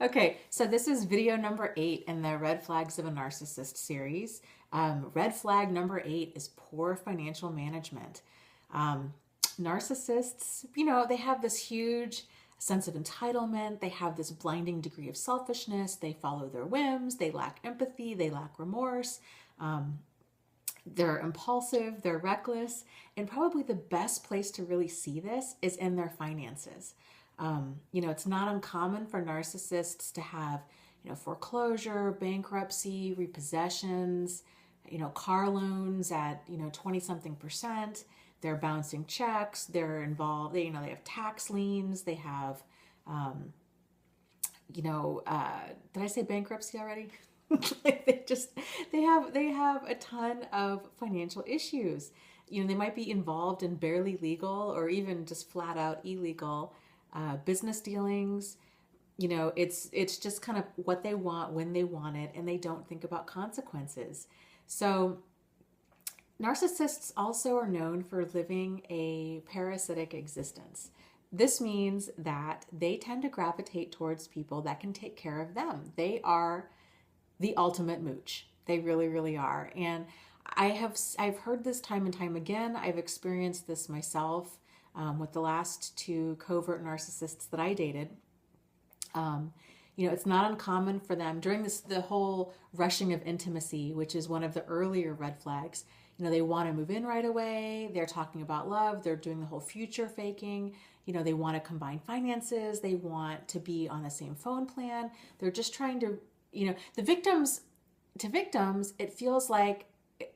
Okay, so this is video number 8 in the Red Flags of a Narcissist series. Red flag number 8 is poor financial management. Um, Narcissists, they have this huge sense of entitlement. They have this blinding degree of selfishness. They follow their whims. They lack empathy. They lack remorse. They're impulsive. They're reckless. And probably the best place to really see this is in their finances. It's not uncommon for narcissists to have, foreclosure, bankruptcy, repossessions, car loans at, 20 something percent. They're bouncing checks. They're involved. They have tax liens. They have, did I say bankruptcy already? Like they have a ton of financial issues. They might be involved in barely legal or even just flat out illegal business dealings. It's just kind of what they want when they want it, and they don't think about consequences. So narcissists also are known for living a parasitic existence. This means that they tend to gravitate towards people that can take care of them. They are the ultimate mooch. They really, really are. And I've heard this time and time again. I've experienced this myself with the last 2 covert narcissists that I dated. It's not uncommon for them during the whole rushing of intimacy, which is one of the earlier red flags. They want to move in right away. They're talking about love. They're doing the whole future faking. They want to combine finances. They want to be on the same phone plan. They're just trying to, to victims, it feels like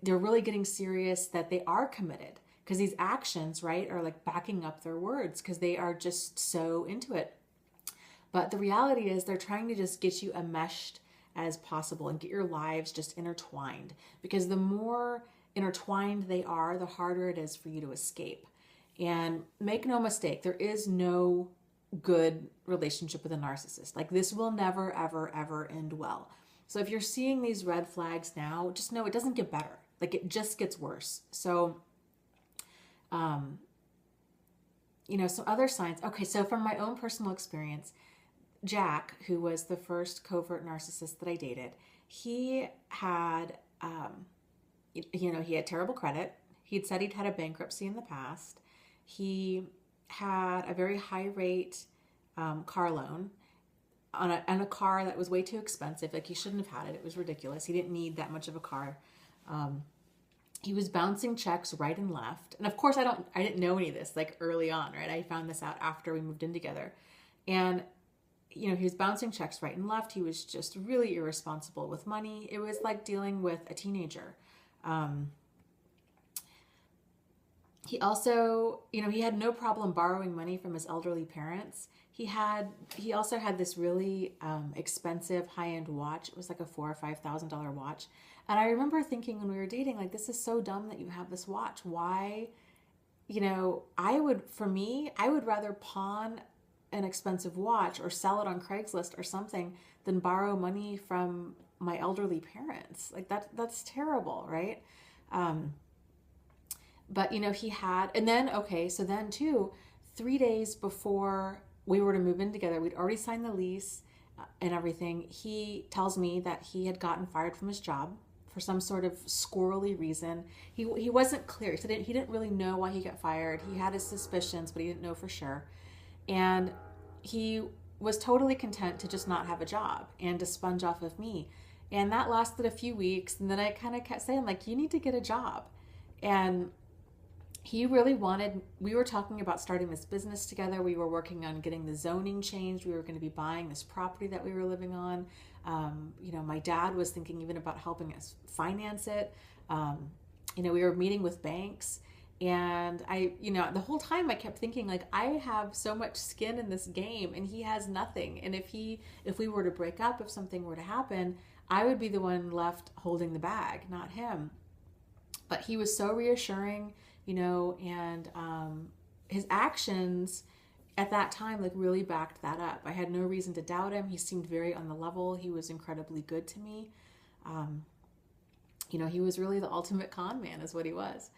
they're really getting serious, that they are committed, because these actions, right, are like backing up their words because they are just so into it. But the reality is they're trying to just get you enmeshed as possible and get your lives just intertwined, because the more intertwined they are, the harder it is for you to escape. And make no mistake, there is no good relationship with a narcissist. Like, this will never, ever, ever end well. So if you're seeing these red flags now, just know it doesn't get better. Like, it just gets worse. So, some other signs. Okay, so from my own personal experience, Jack, who was the first covert narcissist that I dated, he had, he had terrible credit. He'd said he'd had a bankruptcy in the past. He had a very high rate car loan on a car that was way too expensive. Like, he shouldn't have had it. It was ridiculous. He didn't need that much of a car. He was bouncing checks right and left. And of course, I didn't know any of this like early on, right? I found this out after we moved in together. And he was bouncing checks right and left. He was just really irresponsible with money. It was like dealing with a teenager. He also, he had no problem borrowing money from his elderly parents. He also had this really expensive high-end watch. It was like a $4,000 or $5,000 watch. And I remember thinking when we were dating, like, this is so dumb that you have this watch. Why? I would rather pawn an expensive watch or sell it on Craigslist or something than borrow money from my elderly parents. Like, that's terrible, right? But he had, and then, okay, so then too, 3 days before we were to move in together, we'd already signed the lease and everything. He tells me that he had gotten fired from his job for some sort of squirrely reason. He wasn't clear. He didn't really know why he got fired. He had his suspicions, but he didn't know for sure. And he was totally content to just not have a job and to sponge off of me. And that lasted a few weeks. And then I kind of kept saying, like, you need to get a job. And he really we were talking about starting this business together. We were working on getting the zoning changed. We were going to be buying this property that we were living on. My dad was thinking even about helping us finance it. We were meeting with banks. And the whole time I kept thinking, like, I have so much skin in this game and he has nothing. And if we were to break up, if something were to happen, I would be the one left holding the bag, not him. But he was so reassuring, and his actions at that time, like, really backed that up. I had no reason to doubt him. He seemed very on the level. He was incredibly good to me. He was really the ultimate con man is what he was.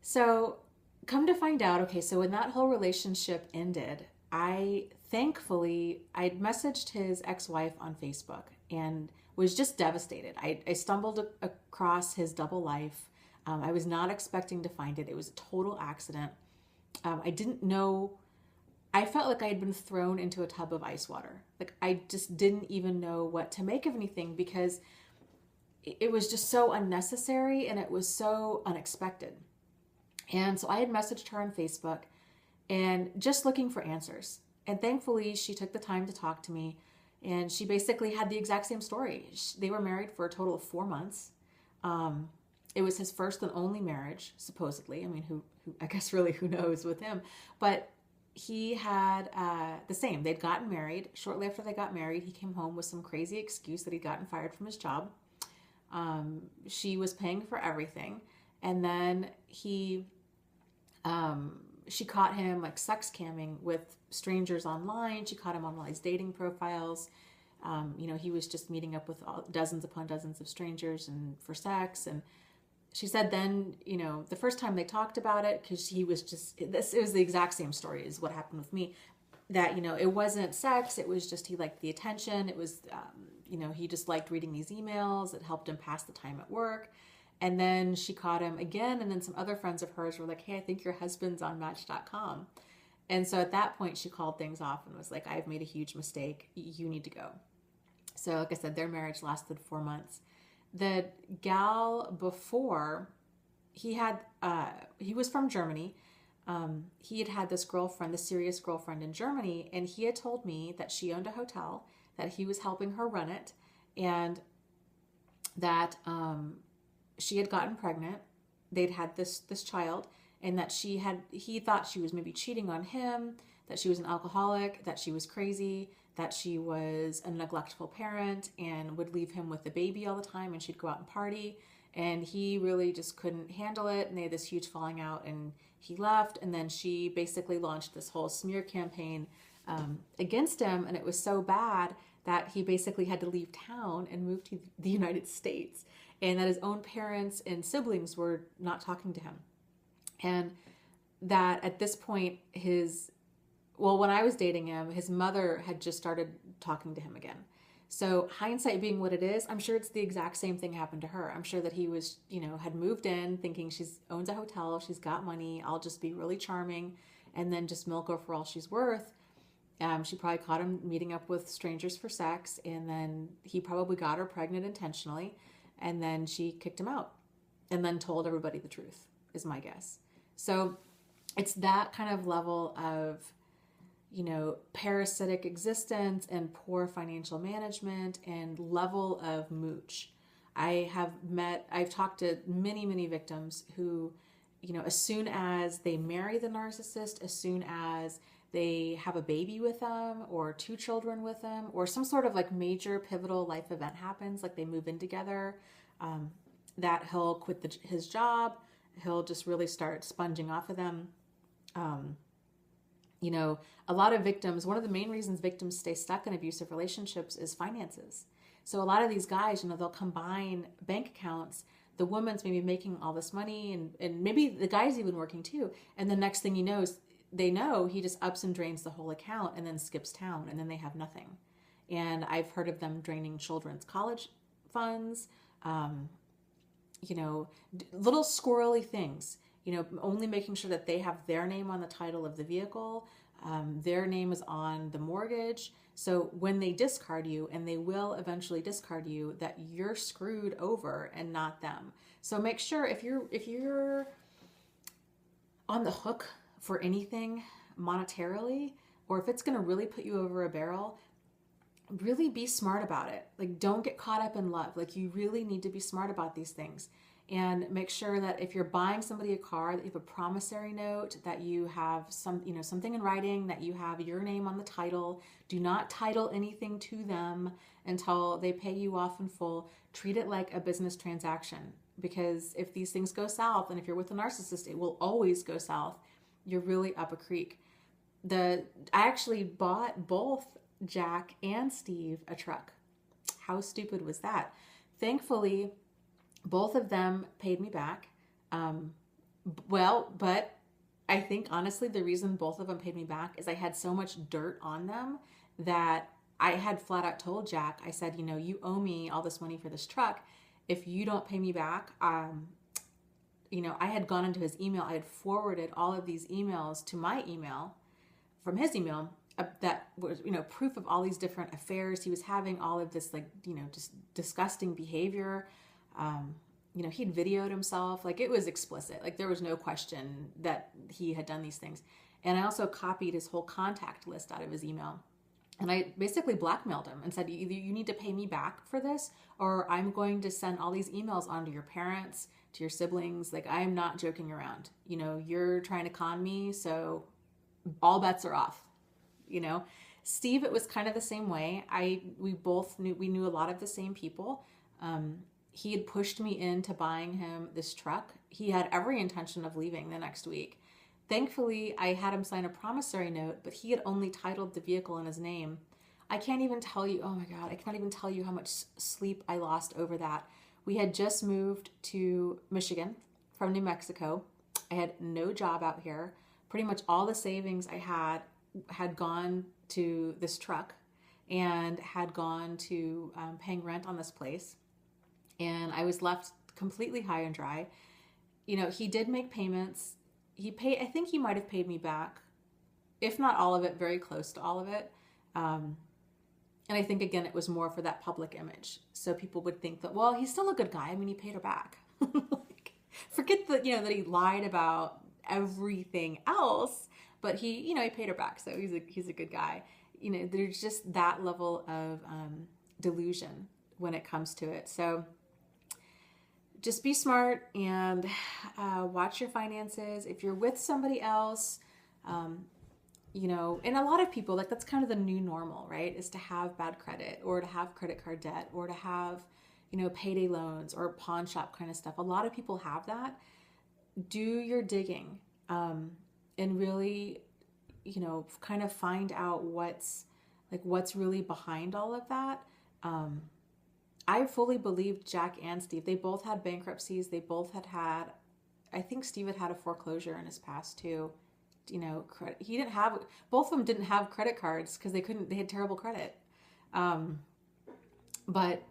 So come to find out, okay, so when that whole relationship ended, I'd messaged his ex-wife on Facebook and was just devastated. I stumbled across his double life. I was not expecting to find it. It was a total accident. I didn't know. I felt like I had been thrown into a tub of ice water. Like I just didn't even know what to make of anything because it was just so unnecessary and it was so unexpected. And so I had messaged her on Facebook and just looking for answers. And thankfully, she took the time to talk to me. And she basically had the exact same story. They were married for a total of 4 months. It was his first and only marriage, supposedly. I mean, who I guess really who knows with him. But he had the same. They'd gotten married. Shortly after they got married, he came home with some crazy excuse that he'd gotten fired from his job. She was paying for everything. And then she caught him like sex camming with strangers online. She caught him on all these dating profiles. He was just meeting up with dozens upon dozens of strangers and for sex. And she said then, the first time they talked about it, because it was the exact same story as what happened with me, that, it wasn't sex. It was just, he liked the attention. It was, he just liked reading these emails. It helped him pass the time at work. And then she caught him again. And then some other friends of hers were like, hey, I think your husband's on Match.com. And so at that point, she called things off and was like, I've made a huge mistake. You need to go. So like I said, their marriage lasted 4 months. The gal before, he was from Germany. He had this girlfriend, this serious girlfriend in Germany. And he had told me that she owned a hotel, that he was helping her run it, and that she had gotten pregnant. They'd had this child, and that he thought she was maybe cheating on him, that she was an alcoholic, that she was crazy, that she was a neglectful parent and would leave him with the baby all the time, and she'd go out and party. And he really just couldn't handle it, and they had this huge falling out, and he left. And then she basically launched this whole smear campaign against him, and it was so bad that he basically had to leave town and move to the United States, and that his own parents and siblings were not talking to him. And that at this point, when I was dating him, his mother had just started talking to him again. So hindsight being what it is, I'm sure it's the exact same thing happened to her. I'm sure that he was, had moved in thinking she owns a hotel, she's got money, I'll just be really charming and then just milk her for all she's worth. She probably caught him meeting up with strangers for sex, and then he probably got her pregnant intentionally, and then she kicked him out and then told everybody the truth, is my guess. So it's that kind of level of, parasitic existence and poor financial management and level of mooch. I've talked to many, many victims who, as soon as they marry the narcissist, as soon as they have a baby with them or 2 children with them, or some sort of like major pivotal life event happens, like they move in together, that he'll quit his job. He'll just really start sponging off of them. A lot of victims, one of the main reasons victims stay stuck in abusive relationships is finances. So a lot of these guys, they'll combine bank accounts. The woman's maybe making all this money, and maybe the guy's even working too. And the next thing they know he just ups and drains the whole account and then skips town, and then they have nothing. And I've heard of them draining children's college funds, little squirrely things, only making sure that they have their name on the title of the vehicle, their name is on the mortgage. So when they discard you, and they will eventually discard you, that you're screwed over and not them. So make sure if you're on the hook for anything monetarily, or if it's going to really put you over a barrel, really be smart about it. Like, don't get caught up in love. Like, you really need to be smart about these things. And make sure that if you're buying somebody a car, that you have a promissory note, that you have something in writing, that you have your name on the title. Do not title anything to them until they pay you off in full. Treat it like a business transaction, because if these things go south, and if you're with a narcissist, it will always go south. You're really up a creek. I actually bought both Jack and Steve a truck. How stupid was that? Thankfully, both of them paid me back. But I think honestly, the reason both of them paid me back is I had so much dirt on them that I had flat out told Jack, I said, you know, you owe me all this money for this truck. If you don't pay me back, you know, I had gone into his email. I had forwarded all of these emails to my email from his email that was, you know, proof of all these different affairs he was having, all of this, like, you know, just disgusting behavior. You know, he'd videoed himself. Like, it was explicit. Like, there was no question that he had done these things. And I also copied his whole contact list out of his email. And I basically blackmailed him and said, either you need to pay me back for this, or I'm going to send all these emails on to your parents, to your siblings. Like, I'm not joking around. You know, you're trying to con me, so all bets are off, you know. Steve, it was kind of the same way. We both knew a lot of the same people. He had pushed me into buying him this truck. He had every intention of leaving the next week. Thankfully, I had him sign a promissory note, but he had only titled the vehicle in his name. I can't even tell you, oh my God, I cannot even tell you how much sleep I lost over that. We had just moved to Michigan from New Mexico. I had no job out here. Pretty much all the savings I had gone to this truck and had gone to paying rent on this place. And I was left completely high and dry. You know, he did make payments. I think he might have paid me back, if not all of it, very close to all of it. And I think, again, it was more for that public image. So people would think that, well, he's still a good guy. I mean, he paid her back. Like, forget that, you know, that he lied about everything else, but he paid her back. So he's a good guy. You know, there's just that level of delusion when it comes to it. So just be smart and watch your finances. If you're with somebody else, you know, and a lot of people, like, that's kind of the new normal, right? Is to have bad credit, or to have credit card debt, or to have, you know, payday loans or pawn shop kind of stuff. A lot of people have that. Do your digging and really, you know, kind of find out what's really behind all of that. I fully believed Jack and Steve. They both had bankruptcies. They both had, I think Steve had a foreclosure in his past too. You know, both of them didn't have credit cards because they had terrible credit. But,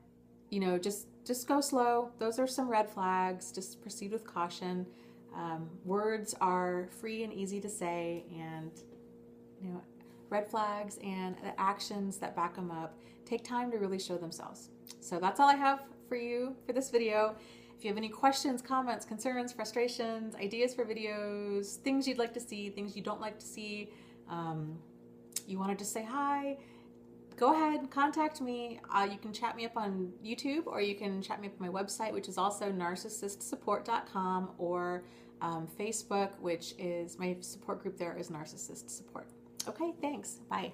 you know, just go slow. Those are some red flags. Just proceed with caution. Words are free and easy to say, and, you know, red flags and the actions that back them up take time to really show themselves. So that's all I have for you for this video. If you have any questions, comments, concerns, frustrations, ideas for videos, things you'd like to see, things you don't like to see, you want to just say hi, go ahead and contact me. You can chat me up on YouTube, or you can chat me up on my website, which is also narcissistsupport.com, or Facebook, which is my support group there is Narcissist Support. Okay, thanks. Bye.